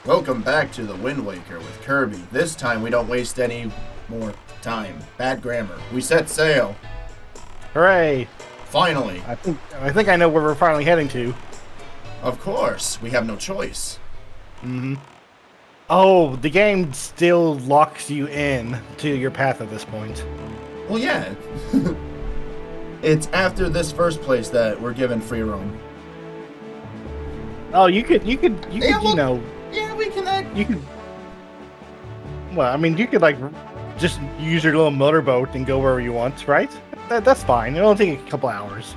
Welcome back to the Wind Waker with Kirby. This time we don't waste any more time. Bad grammar. We set sail. Hooray! Finally. I think I know where we're finally heading to. Of course. We have no choice. Mm-hmm. Oh, the game still locks you in to your path at this point. Well, yeah. It's after this first place that we're given free roam. Oh, you could, Yeah, well, you know, Yeah, we can. you could. Well, I mean, you could like just use your little motorboat and go wherever you want, right? That's fine. It'll take a couple hours.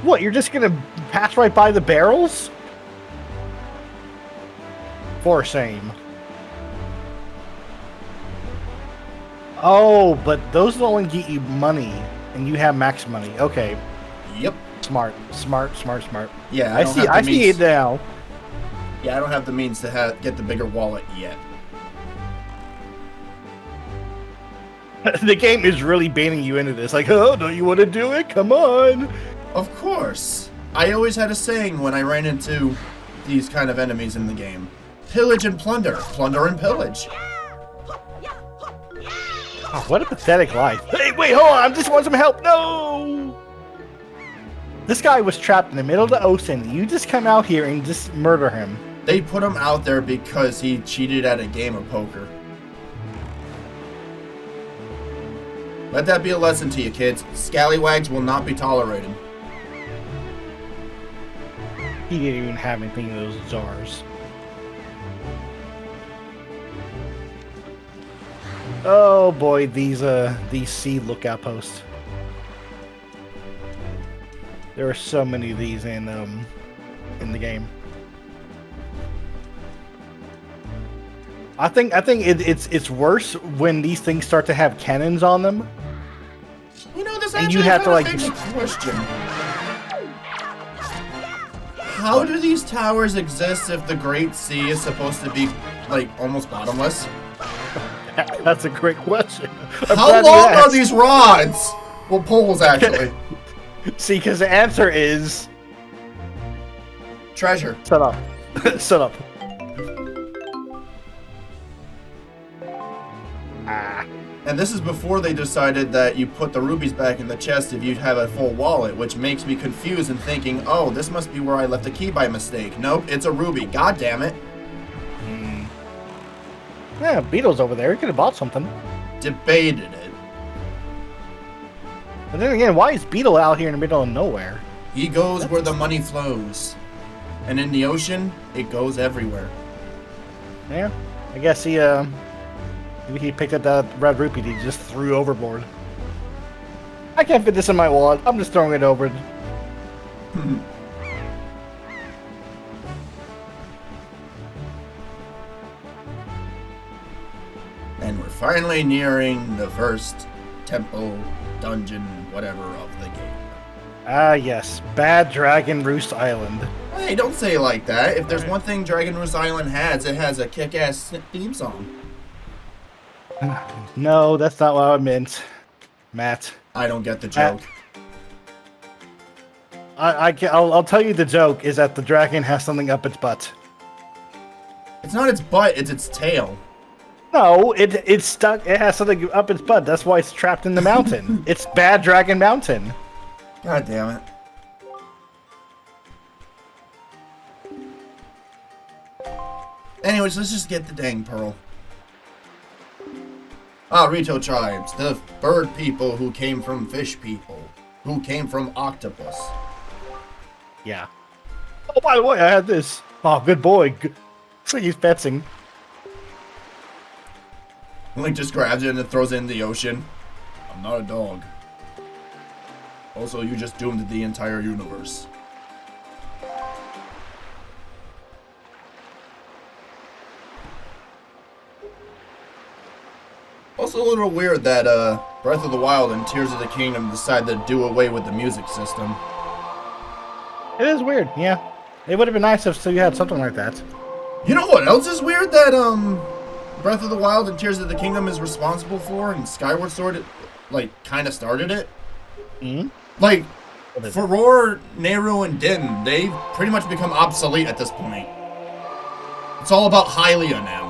What? You're just gonna pass right by the barrels? For shame. Oh, but those will only get you money, and you have max money. Okay. Yep. Smart. Yeah, I see it now. Yeah, I don't have the means to get the bigger wallet yet. The game is really baiting you into this. Like, oh, don't you want to do it? Come on. Of course. I always had a saying when I ran into these kind of enemies in the game. Pillage and plunder. Plunder and pillage. Oh, what a pathetic life. Hey, wait, hold on. I just want some help. No. This guy was trapped in the middle of the ocean. You just come out here and just murder him. They put him out there because he cheated at a game of poker. Let that be a lesson to you, kids. Scallywags will not be tolerated. He didn't even have anything in those jars. Oh boy, these sea lookout posts. There are so many of these in the game. I think it's worse when these things start to have cannons on them. You know, this And actually you have to, like, begs a question. How do these towers exist if the Great Sea is supposed to be, like, almost bottomless? That's a great question. How long are these rods? Well, poles, actually. See, because the answer is... Treasure. Shut up. Shut up. Ah. And this is before they decided that you put the rubies back in the chest if you have a full wallet, which makes me confused and thinking, oh, this must be where I left a key by mistake. Nope, it's a ruby. God damn it. Yeah, Beetle's over there. He could have bought something. Debated it. But then again, why is Beetle out here in the middle of nowhere? He goes where the money flows. And in the ocean, it goes everywhere. Yeah, I guess he picked up that red rupee he just threw overboard. I can't fit this in my wallet. I'm just throwing it over. And we're finally nearing the first temple, dungeon, whatever of the game. Ah, yes. Bad Dragon Roost Island. Hey, don't say it like that. If there's one thing Dragon Roost Island has, it has a kick-ass theme song. No, that's not what I meant, Matt. I don't get the joke. I'll tell you the joke is that the dragon has something up its butt. It's not its butt, it's its tail. No, it's stuck. It has something up its butt. That's why it's trapped in the mountain. It's Bad Dragon Mountain. God damn it. Anyways, let's just get the dang pearl. Ah, Rito tribes, the bird people who came from fish people, who came from octopus. Yeah. Oh, by the way, I had this. Oh, good boy. Good. So he's fencing. Link just grabs it and throws it in the ocean. I'm not a dog. Also, you just doomed the entire universe. Also a little weird that Breath of the Wild and Tears of the Kingdom decided to do away with the music system. It is weird, yeah. It would have been nice if you had something like that. You know what else is weird that Breath of the Wild and Tears of the Kingdom is responsible for, and Skyward Sword, like, kind of started it? Mm-hmm. Like, Furore, Nehru, and Din, they've pretty much become obsolete at this point. It's all about Hylia now.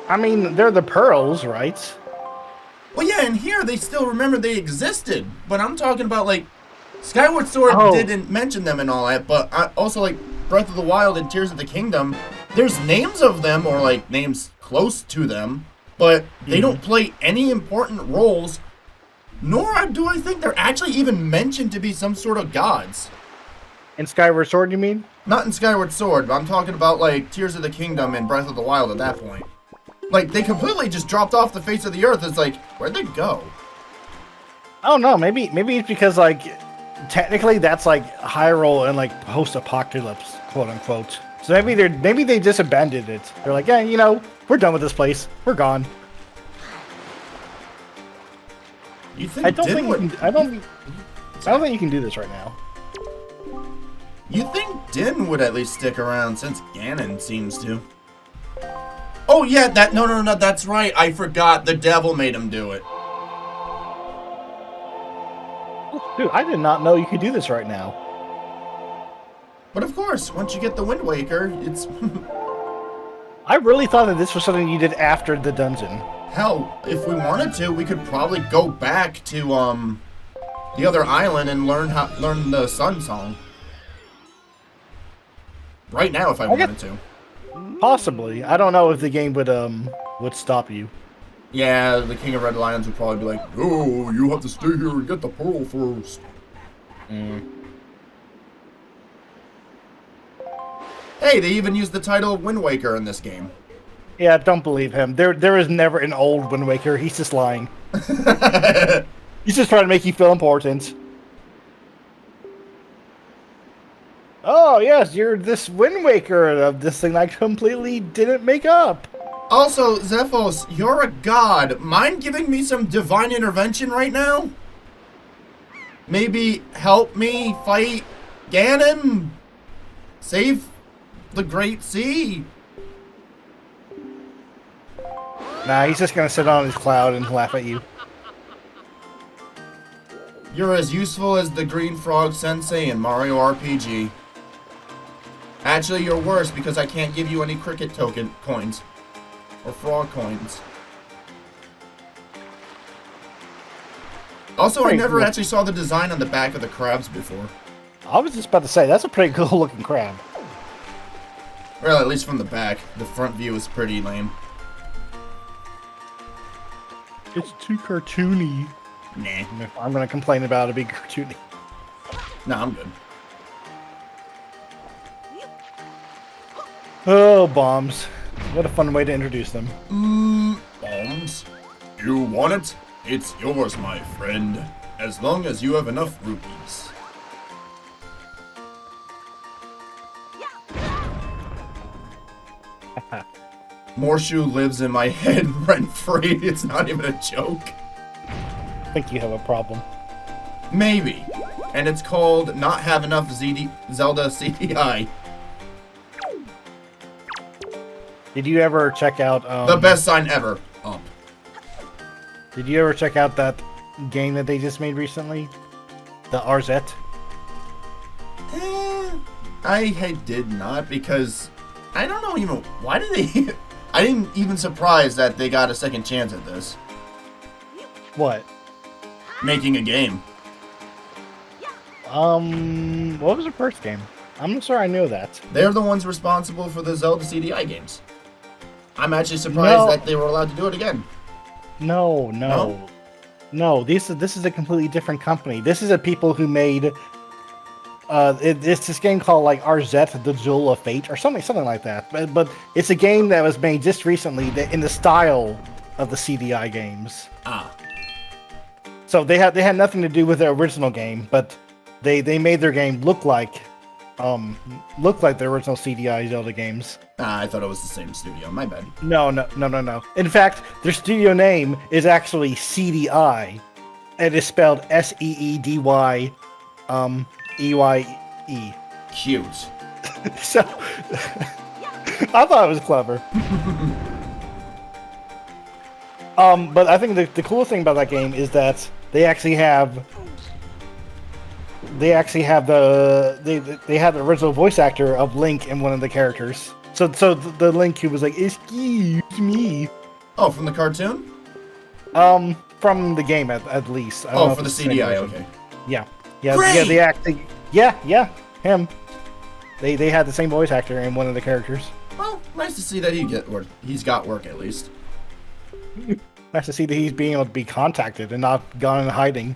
I mean, they're the pearls, right? Well, yeah, and here they still remember they existed. But I'm talking about, like, Skyward Sword didn't mention them and all that, but also, like, Breath of the Wild and Tears of the Kingdom, there's names of them, or, like, names close to them, but they don't play any important roles, nor do I think they're actually even mentioned to be some sort of gods. In Skyward Sword, you mean? Not in Skyward Sword, but I'm talking about, like, Tears of the Kingdom and Breath of the Wild at that point. Like, they completely just dropped off the face of the earth. It's like, where'd they go? I don't know. Maybe it's because, like, technically that's, like, Hyrule and, like, post-apocalypse, quote-unquote. So maybe they just abandoned it. They're like, yeah, you know, we're done with this place. We're gone. You think I don't think you can do this right now. You think Din would at least stick around since Ganon seems to. Oh yeah, no, that's right. I forgot the devil made him do it. Dude, I did not know you could do this right now. But of course, once you get the Wind Waker, it's... I really thought that this was something you did after the dungeon. Hell, if we wanted to, we could probably go back to the other island and learn the Sun Song. Right now, if I wanted to. Possibly. I don't know if the game would stop you. Yeah, the King of Red Lions would probably be like, "No, you have to stay here and get the pearl first." Hey, they even used the title of Wind Waker in this game. Yeah, don't believe him. There is never an old Wind Waker. He's just lying. He's just trying to make you feel important. Oh, yes, you're this Wind Waker of this thing I completely didn't make up. Also, Zephos, you're a god. Mind giving me some divine intervention right now? Maybe help me fight Ganon? Save the Great Sea? Nah, he's just gonna sit on his cloud and laugh at you. You're as useful as the Green Frog Sensei in Mario RPG. Actually, you're worse because I can't give you any cricket token coins. Or frog coins. Also, I never actually saw the design on the back of the crabs before. I was just about to say, that's a pretty cool looking crab. Well, at least from the back. The front view is pretty lame. It's too cartoony. Nah. I'm gonna complain about it being cartoony. Nah, I'm good. Oh, bombs. What a fun way to introduce them. Bombs? You want it? It's yours, my friend. As long as you have enough rupees. Morshu lives in my head rent-free. It's not even a joke. I think you have a problem. Maybe. And it's called Not Have Enough Zelda CDI. Did you ever check out... the best sign ever. Up. Did you ever check out that game that they just made recently? The RZ? I did not, because... I don't know even... Why did they... I didn't even surprised that they got a second chance at this. What? Making a game. What was the first game? I'm not sure I knew that. They're the ones responsible for the Zelda CDI games. I'm actually surprised that they were allowed to do it again. No. This is a completely different company. This is the people who made it's this game called like RZ, the Jewel of Fate, or something like that. But it's a game that was made just recently in the style of the CDI games. Ah. So they had nothing to do with their original game, but they made their game look like the original CDI Zelda games. I thought it was the same studio. My bad. No. In fact, their studio name is actually CDI. It is spelled SEEDY EYE. Cute. So I thought it was clever. But I think the coolest thing about that game is that they actually have they have the original voice actor of Link in one of the characters. So the Link who was like, "Excuse me." Oh, from the cartoon? From the game at least. I don't Oh, know for if the it's same CDI, version. okay. Yeah, Great! yeah. They actually, yeah, him. They had the same voice actor in one of the characters. Well, nice to see that he's got work at least. Nice to see that he's being able to be contacted and not gone in hiding.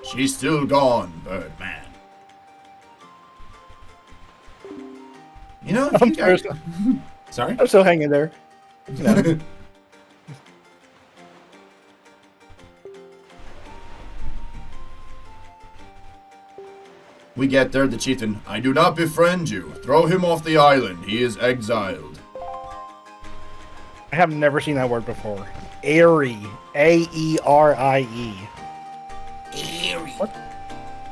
She's still gone, Birdman. You know, if you guys... Sorry? I'm still hanging there. You know. We get there, the chieftain. I do not befriend you. Throw him off the island. He is exiled. I have never seen that word before. Aerie. A-E-R-I-E. Eerie. What?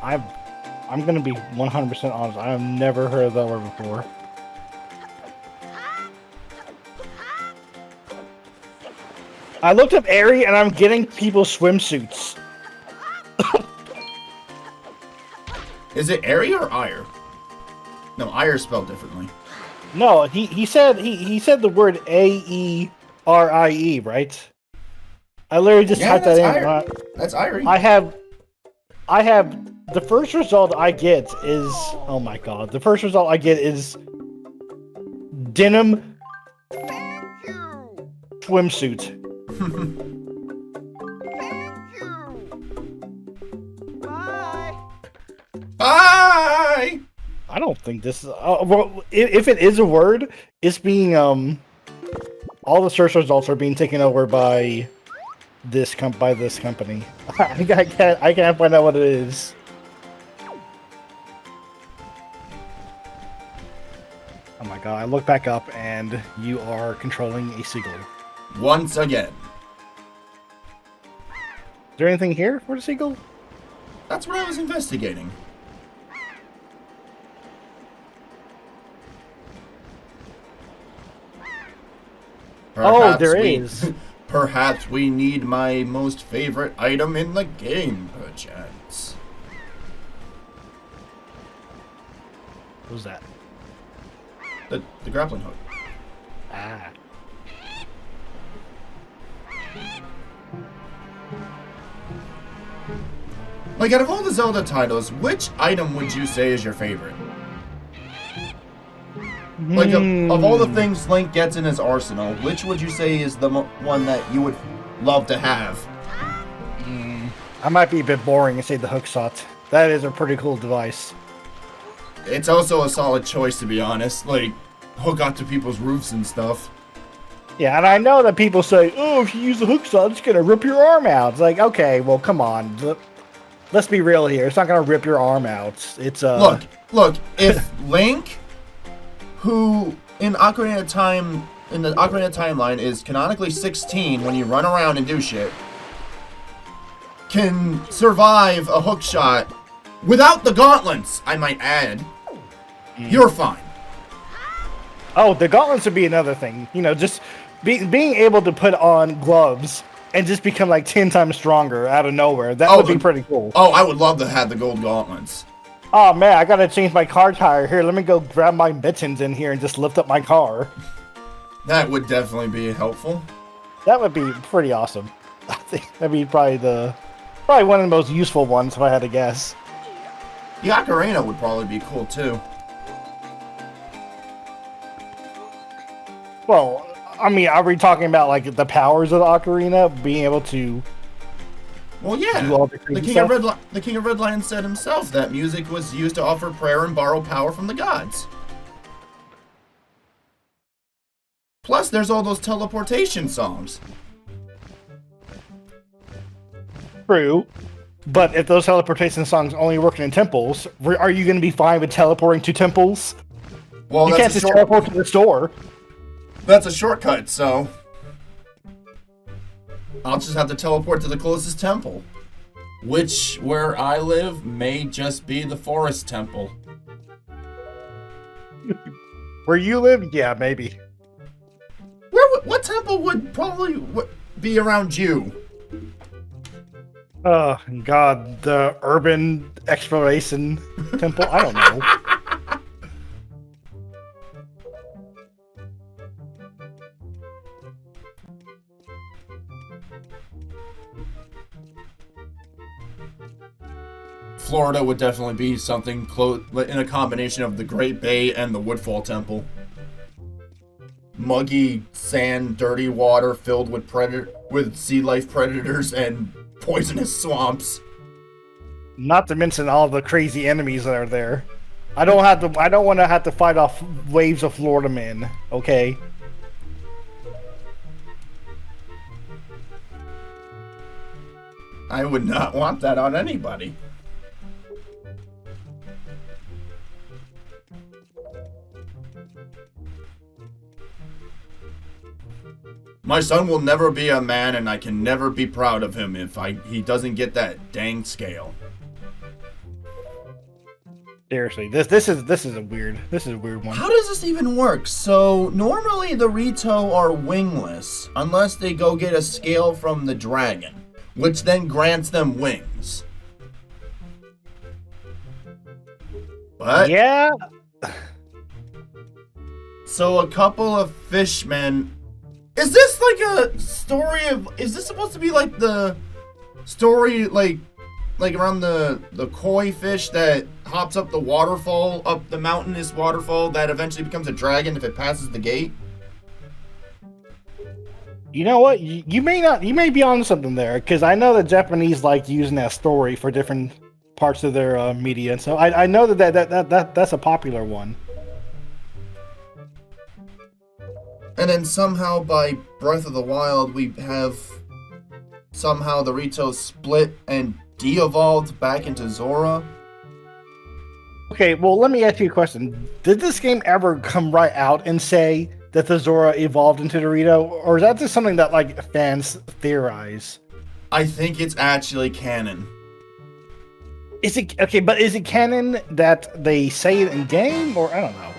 I'm gonna be 100% honest. I have never heard of that word before. I looked up Aerie and I'm getting people's swimsuits. Is it Airy or Ire? No, Ire is spelled differently. No, he said the word A-E-R-I-E, right? I literally just typed that in. That's Irie. I have the first result I get is, oh my god, the first result I get is denim swimsuit. Bye! I don't think this is, well, if it is a word, it's being, all the search results are being taken over by this company. I can't find out what it is. Oh my god, I look back up and you are controlling a seagull. Once again. Is there anything here for the seagull? That's what I was investigating. Oh, there is. Perhaps we need my most favorite item in the game, perchance. What was that? The grappling hook. Ah. Like, out of all the Zelda titles, which item would you say is your favorite? Like, of all the things Link gets in his arsenal, which would you say is the one that you would love to have? I might be a bit boring and say the hook shot. That is a pretty cool device. It's also a solid choice, to be honest. Like, hook onto people's roofs and stuff. Yeah, and I know that people say, oh, if you use the hook shot, it's gonna rip your arm out. It's like, okay, well, come on. Let's be real here. It's not gonna rip your arm out. It's, Look, if Link, who in Ocarina of Time, in the Ocarina of timeline is canonically 16 when you run around and do shit, can survive a hook shot without the gauntlets, I might add, you're fine. Oh, the gauntlets would be another thing. You know, just being able to put on gloves and just become like 10 times stronger out of nowhere. That would be pretty cool. Oh, I would love to have the gold gauntlets. Oh man, I gotta change my car tire. Here, let me go grab my mittens in here and just lift up my car. That would definitely be helpful. That would be pretty awesome. I think that'd be probably one of the most useful ones if I had to guess. The ocarina would probably be cool too. Well, I mean, are we talking about like the powers of the ocarina, being able to? Well, yeah. Do all the King of Redland said himself that music was used to offer prayer and borrow power from the gods. Plus, there's all those teleportation songs. True, but if those teleportation songs only work in temples, are you going to be fine with teleporting to temples? Well, you can't just teleport to the store. That's a shortcut, so I'll just have to teleport to the closest temple. Which, where I live, may just be the Forest Temple. Where you live? Yeah, maybe. What temple would probably be around you? Oh, God, the urban exploration temple? I don't know. Florida would definitely be something close in a combination of the Great Bay and the Woodfall Temple. Muggy sand, dirty water filled with sea life predators and poisonous swamps. Not to mention all the crazy enemies that are there. I don't want to have to fight off waves of Florida men. Okay. I would not want that on anybody. My son will never be a man, and I can never be proud of him if he doesn't get that dang scale. Seriously, this is a weird one. How does this even work? So normally the Rito are wingless unless they go get a scale from the dragon, which then grants them wings. What? Yeah. So a couple of fishmen. Is this like a story of? Is this supposed to be like the story like around the koi fish that hops up the waterfall, up the mountainous waterfall that eventually becomes a dragon if it passes the gate? You know what? You may be on something there, because I know the Japanese like using that story for different parts of their media, and so I know that's a popular one. And then somehow by Breath of the Wild, we have somehow the Rito split and de-evolved back into Zora. Okay, well, let me ask you a question. Did this game ever come right out and say that the Zora evolved into the Rito, or is that just something that like fans theorize? I think it's actually canon. Is it okay? But is it canon that they say it in game, or I don't know?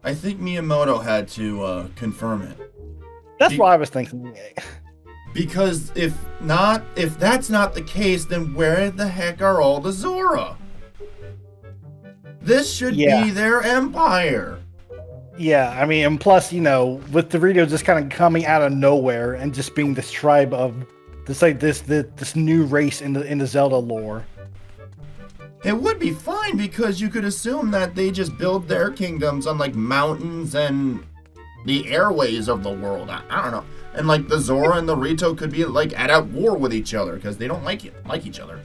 I think Miyamoto had to confirm it. That's what I was thinking. Because if that's not the case, then where the heck are all the Zora? This should be their empire. Yeah, I mean, and plus, with the Rito just kind of coming out of nowhere and just being this tribe of this new race in the Zelda lore. It would be fine because you could assume that they just build their kingdoms on like mountains and the airways of the world. I don't know. And like the Zora and the Rito could be like at war with each other because they don't like each other.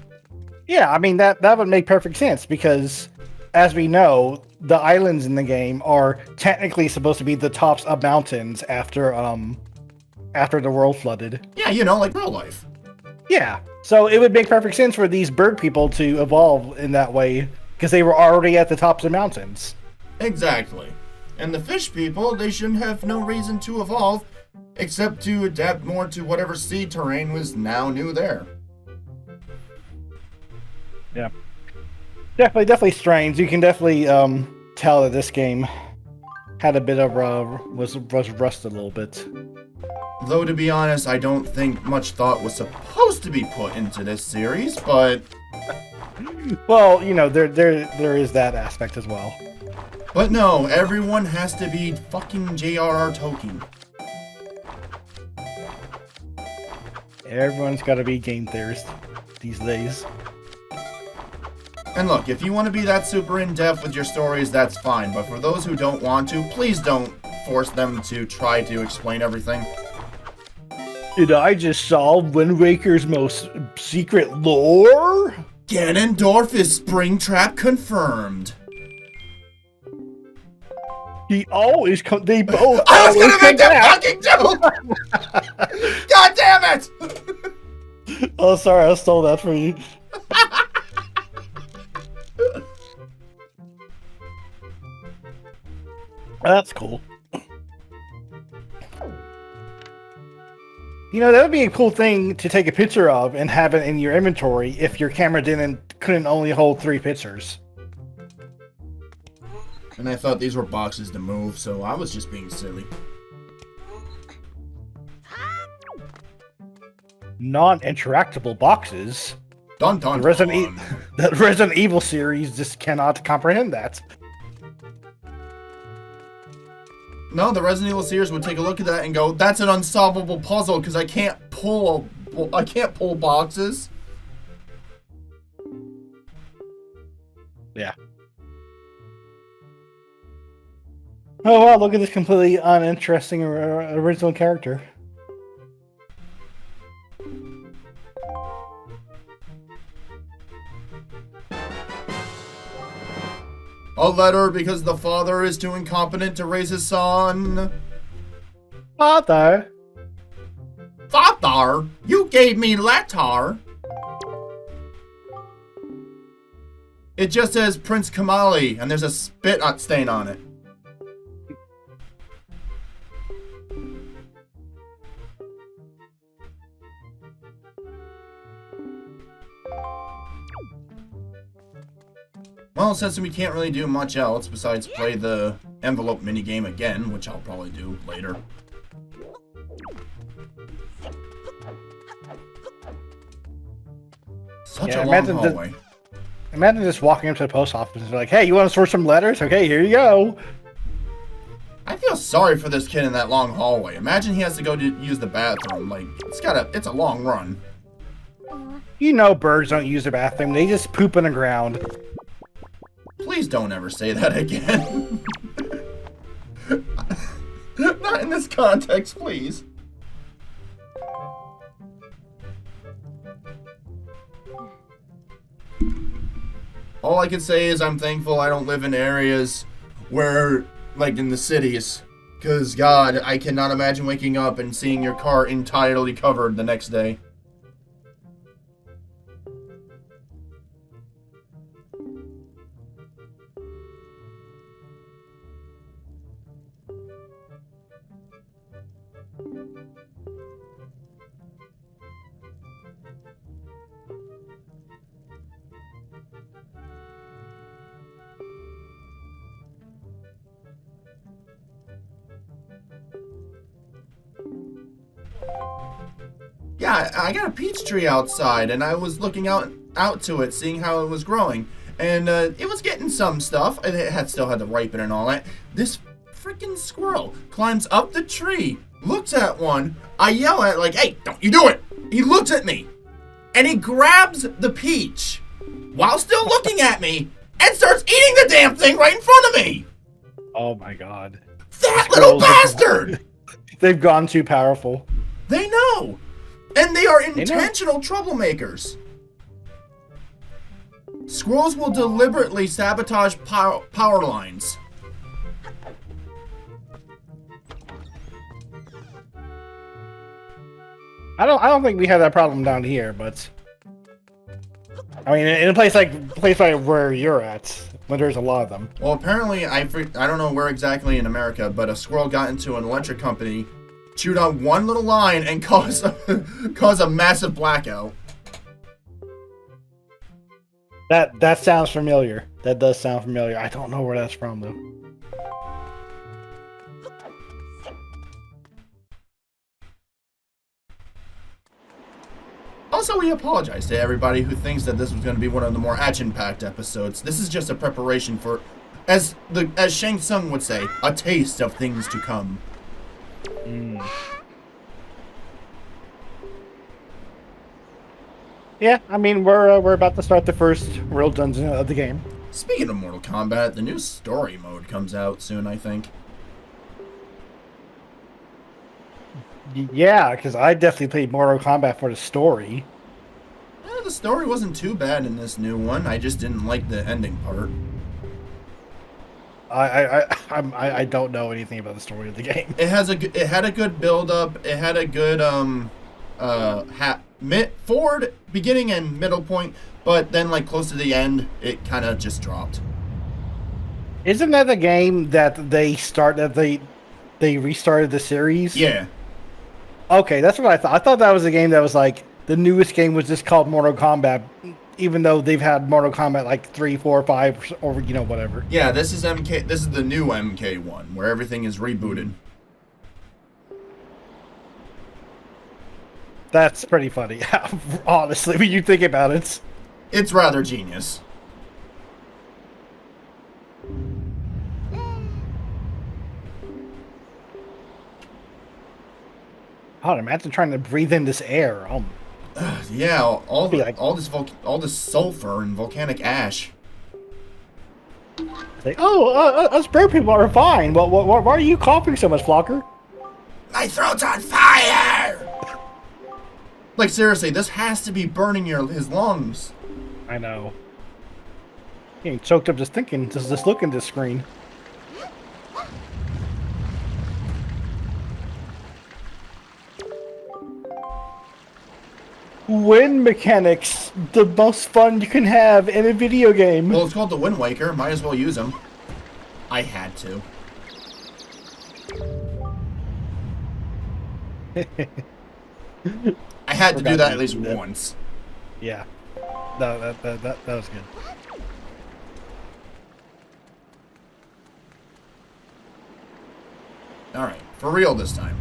Yeah, I mean that would make perfect sense because, as we know, the islands in the game are technically supposed to be the tops of mountains after the world flooded. Yeah, like real life. Yeah, so it would make perfect sense for these bird people to evolve in that way because they were already at the tops of mountains. Exactly. And the fish people, they shouldn't have no reason to evolve except to adapt more to whatever sea terrain was now new there. Yeah. Definitely strange. You can definitely tell that this game had a bit of was rusted a little bit. Though to be honest, I don't think much thought was supposed to be put into this series, but well, there is that aspect as well. But no, everyone has to be fucking J.R.R. Tolkien. Everyone's got to be game theorist these days. And look, if you want to be that super in-depth with your stories, that's fine. But for those who don't want to, please don't force them to try to explain everything. Did I just solve Wind Waker's most secret lore? Ganondorf is Springtrap confirmed. They both. I was gonna make that fucking joke! God damn it! Oh, sorry, I stole that from you. That's cool. You know, that would be a cool thing to take a picture of and have it in your inventory if your camera couldn't only hold 3 pictures. And I thought these were boxes to move, so I was just being silly. Non-interactable boxes. Dun dun The Resident Evil series just cannot comprehend that. No, the Resident Evil series would take a look at that and go, "That's an unsolvable puzzle because I can't pull boxes." Yeah. Oh wow! Look at this completely uninteresting original character. A letter because the father is too incompetent to raise his son. Father? Father? You gave me letter. It just says Prince Kamali, and there's a spit stain on it. Well, since we can't really do much else besides play the envelope minigame again, which I'll probably do later. Such a long hallway. Imagine just walking up to the post office and like, "Hey, you want to sort some letters? Okay, here you go." I feel sorry for this kid in that long hallway. Imagine he has to go to use the bathroom. Like, it's a long run. You know birds don't use the bathroom. They just poop on the ground. Please don't ever say that again. Not in this context, please. All I can say is I'm thankful I don't live in areas where, like in the cities. Because, God, I cannot imagine waking up and seeing your car entirely covered the next day. Yeah, I got a peach tree outside, and I was looking out to it, seeing how it was growing. And it was getting some stuff. It still had to ripen and all that. This freaking squirrel climbs up the tree, looks at one. I yell at it like, "Hey, don't you do it!" He looks at me, and he grabs the peach while still looking at me and starts eating the damn thing right in front of me. Oh my God. That little bastard! They've gone too powerful. They know. And they are intentional troublemakers. Squirrels will deliberately sabotage power lines. I don't think we have that problem down here, but I mean, in a place like where you're at, when there's a lot of them. Well, apparently, I don't know where exactly in America, but a squirrel got into an electric company, chewed on one little line, and caused a massive blackout. That sounds familiar. That does sound familiar. I don't know where that's from though. Also, we apologize to everybody who thinks that this was going to be one of the more action-packed episodes. This is just a preparation for, as Shang Tsung would say, a taste of things to come. Mm. Yeah, I mean we're about to start the first real dungeon of the game. Speaking of Mortal Kombat, the new story mode comes out soon, I think. Yeah, because I definitely played Mortal Kombat for the story. Yeah, the story wasn't too bad in this new one. I just didn't like the ending part. I don't know anything about the story of the game. It had a good build up. It had a good forward beginning and middle point, but then like close to the end, it kind of just dropped. Isn't that the game that they restarted the series? Yeah. Okay, that's what I thought. I thought that was a game that was like the newest game was just called Mortal Kombat, even though they've had Mortal Kombat like 3, 4, 5, or whatever. Yeah, this is MK. This is the new MK1, where everything is rebooted. That's pretty funny, honestly, when you think about it. It's rather genius. God, imagine trying to breathe in this air. Yeah, all this sulfur and volcanic ash. Like, us bird people are fine. Why are you coughing so much, Flocker? My throat's on fire! Like, seriously, this has to be burning his lungs. I know. Getting choked up just thinking, just looking at this screen. Wind mechanics, the most fun you can have in a video game. Well, it's called the Wind Waker. Might as well use them. I had to. I had to do that at least once. Yeah. No, that was good. Alright, for real this time.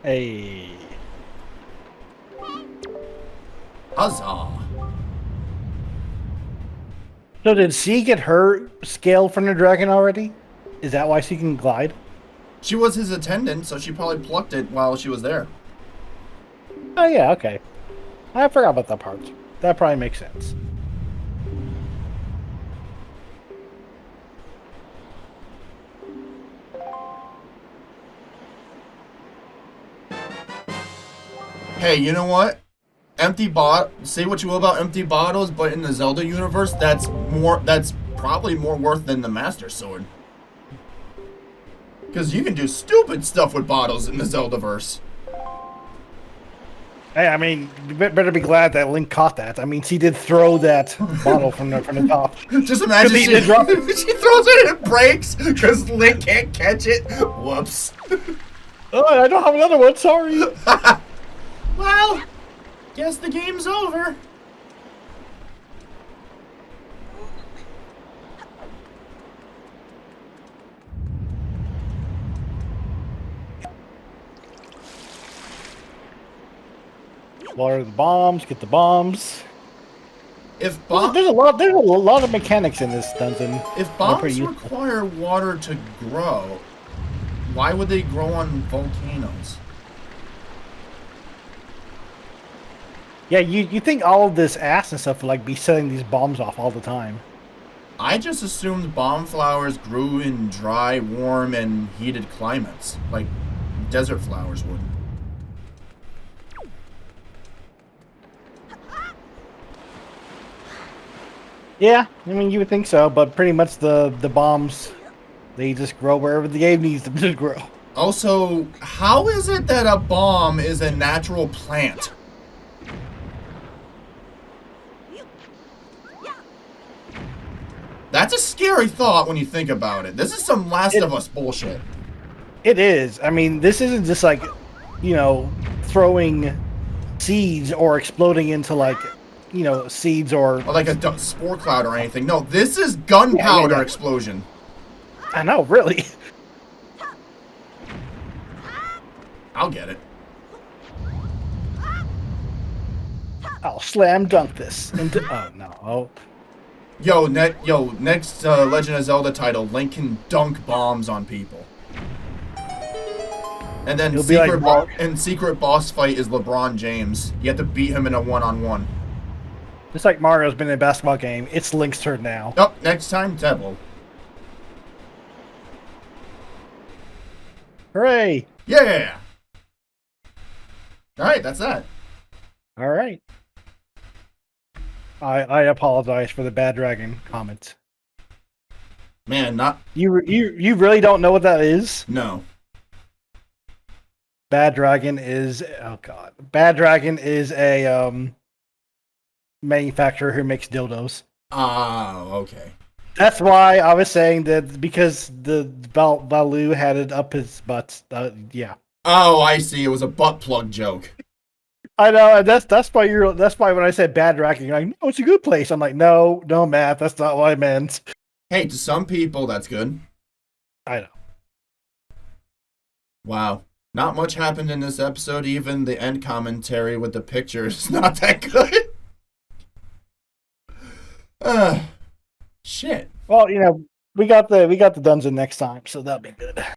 Hey. Huzzah. So did C get her scale from the dragon already? Is that why she can glide? She was his attendant, so she probably plucked it while she was there. Oh yeah, okay. I forgot about that part. That probably makes sense. Hey, you know what? Say what you will about empty bottles, but in the Zelda universe, that's probably more worth than the Master Sword. Because you can do stupid stuff with bottles in the Zeldaverse. Hey, I mean, you better be glad that Link caught that. I mean, she did throw that bottle from the top. Just imagine she throws it and it breaks because Link can't catch it. Whoops. Oh, I don't have another one. Sorry. Well, guess the game's over. Water the bombs, get the bombs. If bombs, there's a lot of mechanics in this dungeon. If bombs require water to grow, why would they grow on volcanoes? Yeah, you think all of this ass and stuff would like be setting these bombs off all the time. I just assumed bomb flowers grew in dry, warm, and heated climates, like desert flowers would. Yeah, I mean, you would think so, but pretty much the bombs, they just grow wherever the game needs them to grow. Also, how is it that a bomb is a natural plant? That's a scary thought when you think about it. This is some Last of Us bullshit. It is. I mean, this isn't just like, you know, throwing seeds or exploding into like, you know, seeds or like a spore cloud or anything. No, this is gunpowder explosion. I know, really. I'll get it. I'll slam dunk this into. Oh no! Oh. Yo, next Legend of Zelda title, Link can dunk bombs on people. And then secret boss fight is LeBron James. You have to beat him in a one-on-one. Just like Mario's been in a basketball game, it's Link's turn now. Oh, next time, Devil. Hooray! Yeah! Alright, that's that. Alright. I apologize for the Bad Dragon comment. Man, not... You really don't know what that is? No. Bad Dragon is... Oh, God. Bad Dragon is a, manufacturer who makes dildos. Okay. That's why I was saying that because the Baloo had it up his butt. Yeah. Oh, I see. It was a butt plug joke. I know, and that's why when I said bad racking, you're like, no, it's a good place. I'm like, no, Matt, that's not what I meant. Hey, to some people, that's good. I know. Wow. Not much happened in this episode. Even the end commentary with the pictures is not that good. Shit. Well, we got the dungeon next time, so that'll be good.